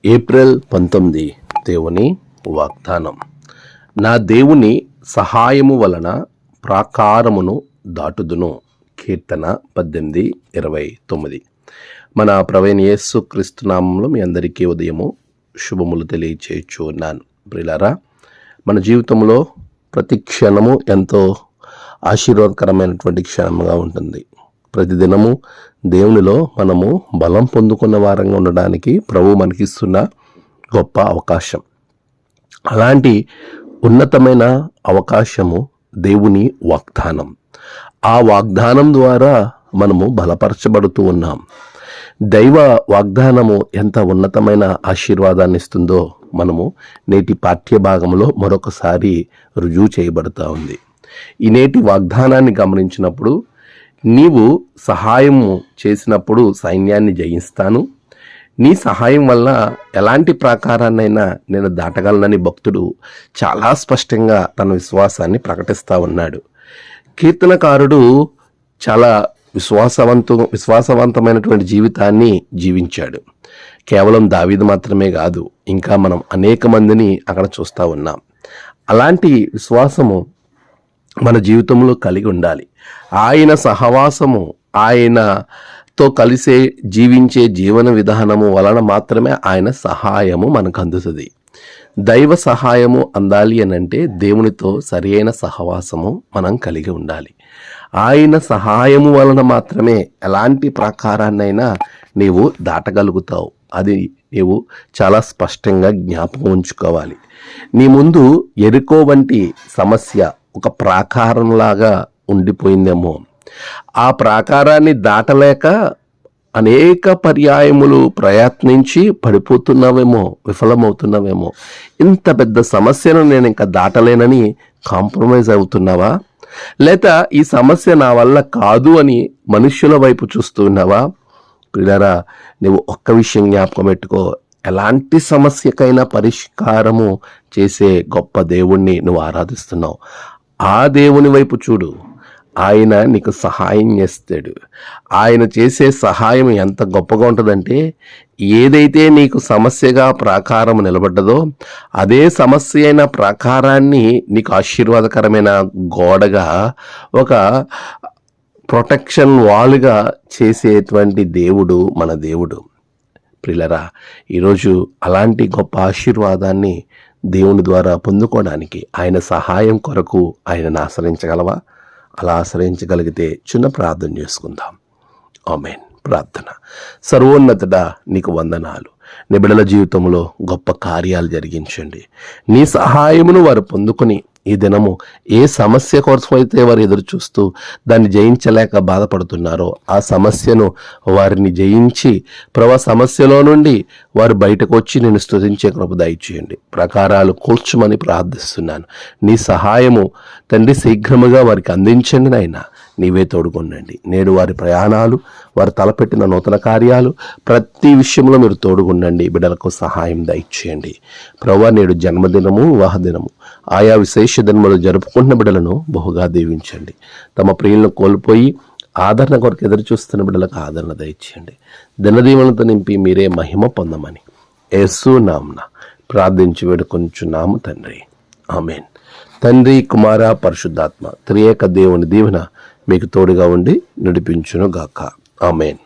April 19 దేవుని వాగ్దానం. నా దేవుని సహాయము వలన ప్రాకారమును దాటుదును. కీర్తన 18:29. మన ప్రవీణ్ యేసు క్రీస్తు నామంలో మీ అందరికీ ఉదయము శుభములు తెలియచేయచ్చు ఉన్నాను. ప్రియులారా, మన జీవితంలో ప్రతి క్షణము ఎంతో ఆశీర్వాదకరమైనటువంటి క్షణముగా ఉంటుంది. ప్రతిదినము దేవునిలో మనము బలం పొందుకున్న వారంగా ఉండడానికి ప్రభువు మనకిస్తున్న గొప్ప అవకాశం. అలాంటి ఉన్నతమైన అవకాశము దేవుని వాగ్దానం. ఆ వాగ్దానం ద్వారా మనము బలపరచబడుతూ ఉన్నాం. దైవ వాగ్దానము ఎంత ఉన్నతమైన ఆశీర్వాదాన్ని ఇస్తుందో మనము నేటి పాఠ్య భాగంలో మరొకసారి రుజువు చేయబడుతూ ఉంది. ఈ నేటి వాగ్దానాన్ని గమనించినప్పుడు, నీవు సహాయము చేసినప్పుడు సైన్యాన్ని జయిస్తాను, నీ సహాయం వల్ల ఎలాంటి ప్రాకారాన్నైనా నేను దాటగలనని భక్తుడు చాలా స్పష్టంగా తన విశ్వాసాన్ని ప్రకటిస్తూ ఉన్నాడు. కీర్తనకారుడు చాలా విశ్వాసవంతమైనటువంటి జీవితాన్ని జీవించాడు. కేవలం దావీదు మాత్రమే కాదు, ఇంకా మనం అనేక మందిని అక్కడ చూస్తూ ఉన్నాం. అలాంటి విశ్వాసము మన జీవితంలో కలిగి ఉండాలి. ఆయన సహవాసము, ఆయనతో కలిసే జీవించే జీవన విధానము వలన మాత్రమే ఆయన సహాయము మనకు అందుతుంది. దైవ సహాయము అందాలి అనంటే దేవునితో సరి అయిన సహవాసము మనం కలిగి ఉండాలి. ఆయన సహాయము వలన మాత్రమే ఎలాంటి ప్రాకారాన్నైనా నీవు దాటగలుగుతావు. అది నీవు చాలా స్పష్టంగా జ్ఞాపకం ఉంచుకోవాలి. నీ ముందు ఎరుకో వంటి సమస్య ఒక ప్రాకారంలాగా ఉండిపోయిందేమో, ఆ ప్రాకారాన్ని దాటలేక అనేక పర్యాయములు ప్రయత్నించి పడిపోతున్నావేమో, విఫలమవుతున్నావేమో. ఇంత పెద్ద సమస్యను నేను ఇంకా దాటలేనని కాంప్రమైజ్ అవుతున్నావా? లేదా ఈ సమస్య నా వల్ల కాదు అని మనుష్యుల వైపు చూస్తున్నావా? పిల్లరా, నువ్వు ఒక్క విషయం జ్ఞాపకం పెట్టుకో, ఎలాంటి సమస్యకైనా పరిష్కారము చేసే గొప్ప దేవుణ్ణి నువ్వు ఆరాధిస్తున్నావు. ఆ దేవుని వైపు చూడు, ఆయన నీకు సహాయం చేస్తాడు. ఆయన చేసే సహాయం ఎంత గొప్పగా ఉంటుందంటే, ఏదైతే నీకు సమస్యగా ప్రాకారం నిలబడ్డదో అదే సమస్య అయిన ప్రాకారాన్ని నీకు ఆశీర్వాదకరమైన గోడగా, ఒక ప్రొటెక్షన్ వాల్గా చేసేటువంటి దేవుడు మన దేవుడు. ప్రియులరా, ఈరోజు అలాంటి గొప్ప ఆశీర్వాదాన్ని దేవుని ద్వారా పొందుకోవడానికి, ఆయన సహాయం కొరకు ఆయనను ఆశ్రయించగలవా? అలా ఆశ్రయించగలిగితే చిన్న ప్రార్థన చేసుకుందాం. ఆమేన్. ప్రార్థన. సర్వోన్నతుడా, నీకు వందనాలు. నీ బిడ్డల జీవితంలో గొప్ప కార్యాలు జరిగించండి. నీ సహాయమును వారు పొందుకొని ఈ దినము ఏ సమస్య కోసం అయితే వారు ఎదురు చూస్తూ దాన్ని జయించలేక బాధపడుతున్నారో ఆ సమస్యను వారిని జయించి సమస్యలో నుండి వారు బయటకు వచ్చి నేను స్తుతించే కృప దయచేయండి. ప్రాకారాలు కూల్చమని ప్రార్థిస్తున్నాను. నీ సహాయము తండ్రి శీఘ్రముగా వారికి అందించండి. నాయనా, నీవే తోడుకొనండి. నేడు వారి ప్రయాణాలు, వారు తలపెట్టిన నూతన కార్యాలు, ప్రతి విషయంలో మీరు తోడుగుండండి. బిడ్డలకు సహాయం దయచేయండి. ప్రభువా, నేడు జన్మదినము, వివాహ దినము, ఆయా విశేష దినములు జరుపుకుంటున్న బిడ్డలను బహుగా దీవించండి. తమ ప్రియులను కోల్పోయి ఆదరణ కొరకు ఎదురు చూస్తున్న బిడ్డలకు ఆదరణ దయచేయండి. దినదీవెనలతో నింపి మీరే మహిమ పొందమని యేసు నామమున ప్రార్థించి వేడుకొంచున్నాము తండ్రి. ఆమేన్. తండ్రి, కుమార, పరిశుద్ధాత్మ త్రియేక దేవుని దీవెన మీకు తోడుగా ఉండి నడిపించును గాక. ఆమేన్.